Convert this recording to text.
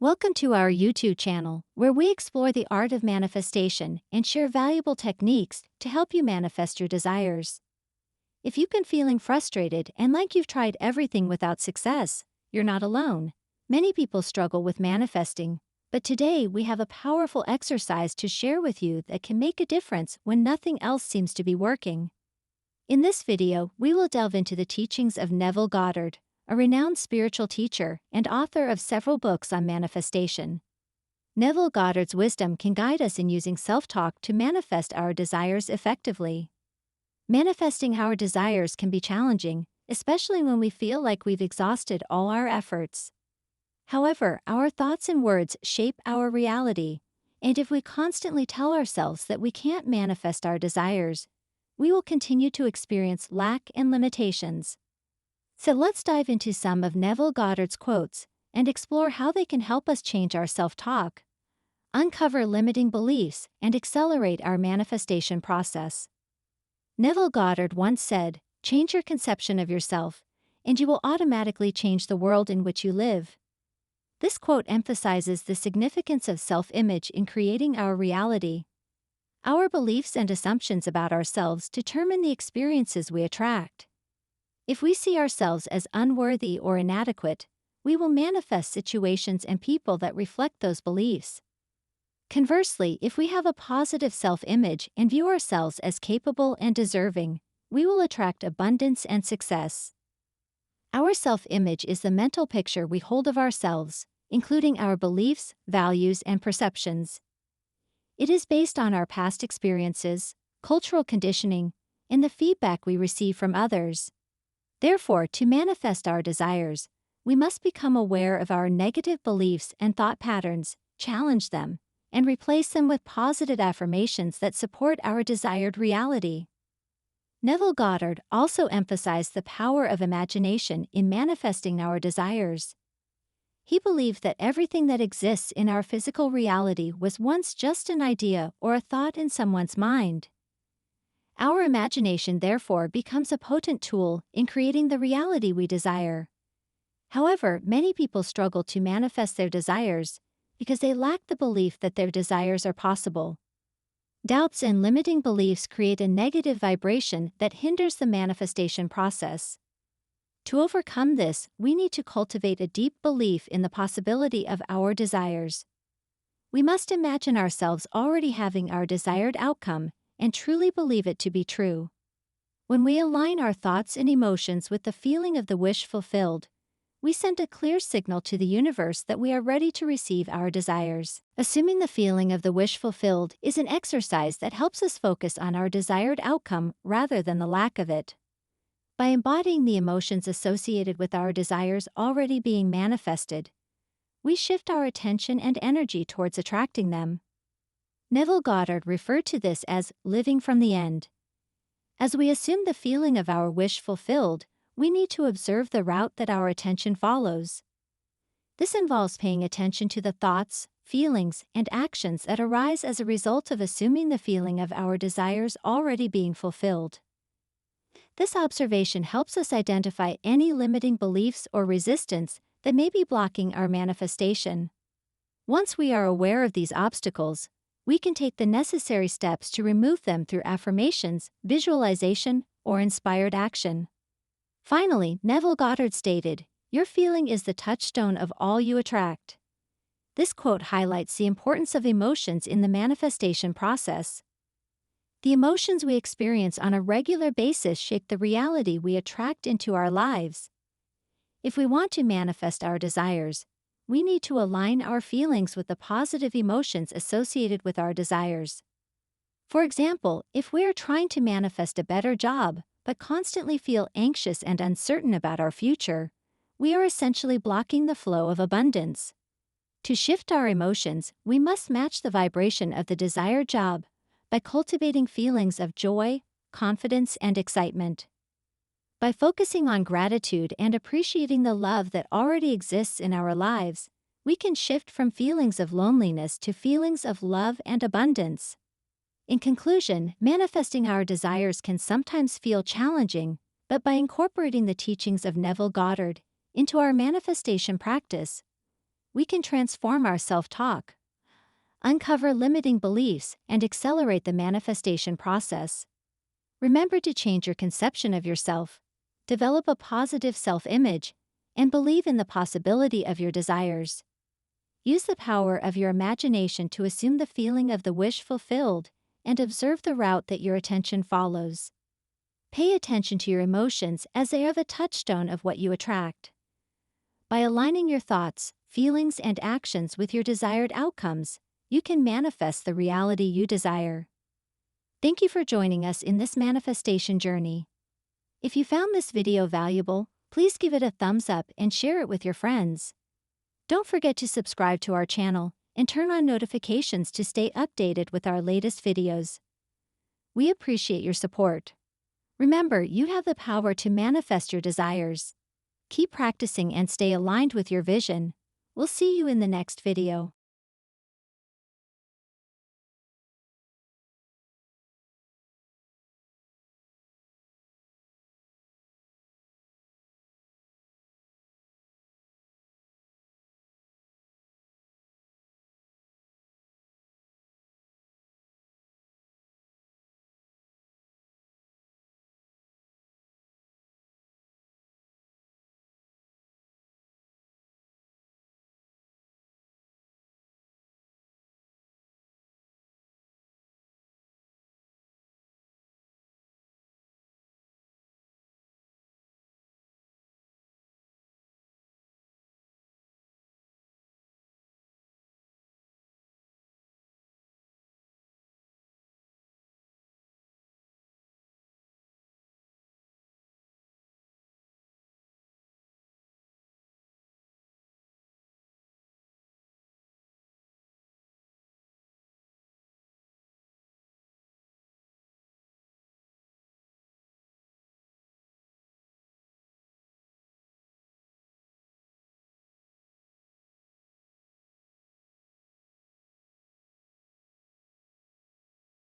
Welcome to our YouTube channel, where we explore the art of manifestation and share valuable techniques to help you manifest your desires. If you've been feeling frustrated and like you've tried everything without success, you're not alone. Many people struggle with manifesting, but today we have a powerful exercise to share with you that can make a difference when nothing else seems to be working. In this video, we will delve into the teachings of Neville Goddard, a renowned spiritual teacher and author of several books on manifestation. Neville Goddard's wisdom can guide us in using self-talk to manifest our desires effectively. Manifesting our desires can be challenging, especially when we feel like we've exhausted all our efforts. However, our thoughts and words shape our reality, and if we constantly tell ourselves that we can't manifest our desires, we will continue to experience lack and limitations. So let's dive into some of Neville Goddard's quotes and explore how they can help us change our self-talk, uncover limiting beliefs, and accelerate our manifestation process. Neville Goddard once said, "Change your conception of yourself, and you will automatically change the world in which you live." This quote emphasizes the significance of self-image in creating our reality. Our beliefs and assumptions about ourselves determine the experiences we attract. If we see ourselves as unworthy or inadequate, we will manifest situations and people that reflect those beliefs. Conversely, if we have a positive self-image and view ourselves as capable and deserving, we will attract abundance and success. Our self-image is the mental picture we hold of ourselves, including our beliefs, values, and perceptions. It is based on our past experiences, cultural conditioning, and the feedback we receive from others. Therefore, to manifest our desires, we must become aware of our negative beliefs and thought patterns, challenge them, and replace them with positive affirmations that support our desired reality. Neville Goddard also emphasized the power of imagination in manifesting our desires. He believed that everything that exists in our physical reality was once just an idea or a thought in someone's mind. Our imagination therefore becomes a potent tool in creating the reality we desire. However, many people struggle to manifest their desires because they lack the belief that their desires are possible. Doubts and limiting beliefs create a negative vibration that hinders the manifestation process. To overcome this, we need to cultivate a deep belief in the possibility of our desires. We must imagine ourselves already having our desired outcome and truly believe it to be true. When we align our thoughts and emotions with the feeling of the wish fulfilled, we send a clear signal to the universe that we are ready to receive our desires. Assuming the feeling of the wish fulfilled is an exercise that helps us focus on our desired outcome rather than the lack of it. By embodying the emotions associated with our desires already being manifested, we shift our attention and energy towards attracting them. Neville Goddard referred to this as living from the end. As we assume the feeling of our wish fulfilled, we need to observe the route that our attention follows. This involves paying attention to the thoughts, feelings, and actions that arise as a result of assuming the feeling of our desires already being fulfilled. This observation helps us identify any limiting beliefs or resistance that may be blocking our manifestation. Once we are aware of these obstacles, we can take the necessary steps to remove them through affirmations, visualization, or inspired action. Finally, Neville Goddard stated, "Your feeling is the touchstone of all you attract." This quote highlights the importance of emotions in the manifestation process. The emotions we experience on a regular basis shape the reality we attract into our lives. If we want to manifest our desires, we need to align our feelings with the positive emotions associated with our desires. For example, if we are trying to manifest a better job, but constantly feel anxious and uncertain about our future, we are essentially blocking the flow of abundance. To shift our emotions, we must match the vibration of the desired job by cultivating feelings of joy, confidence, and excitement. By focusing on gratitude and appreciating the love that already exists in our lives, we can shift from feelings of loneliness to feelings of love and abundance. In conclusion, manifesting our desires can sometimes feel challenging, but by incorporating the teachings of Neville Goddard into our manifestation practice, we can transform our self-talk, uncover limiting beliefs, and accelerate the manifestation process. Remember to change your conception of yourself, develop a positive self-image, and believe in the possibility of your desires. Use the power of your imagination to assume the feeling of the wish fulfilled and observe the route that your attention follows. Pay attention to your emotions as they are the touchstone of what you attract. By aligning your thoughts, feelings, and actions with your desired outcomes, you can manifest the reality you desire. Thank you for joining us in this manifestation journey. If you found this video valuable, please give it a thumbs up and share it with your friends. Don't forget to subscribe to our channel and turn on notifications to stay updated with our latest videos. We appreciate your support. Remember, you have the power to manifest your desires. Keep practicing and stay aligned with your vision. We'll see you in the next video.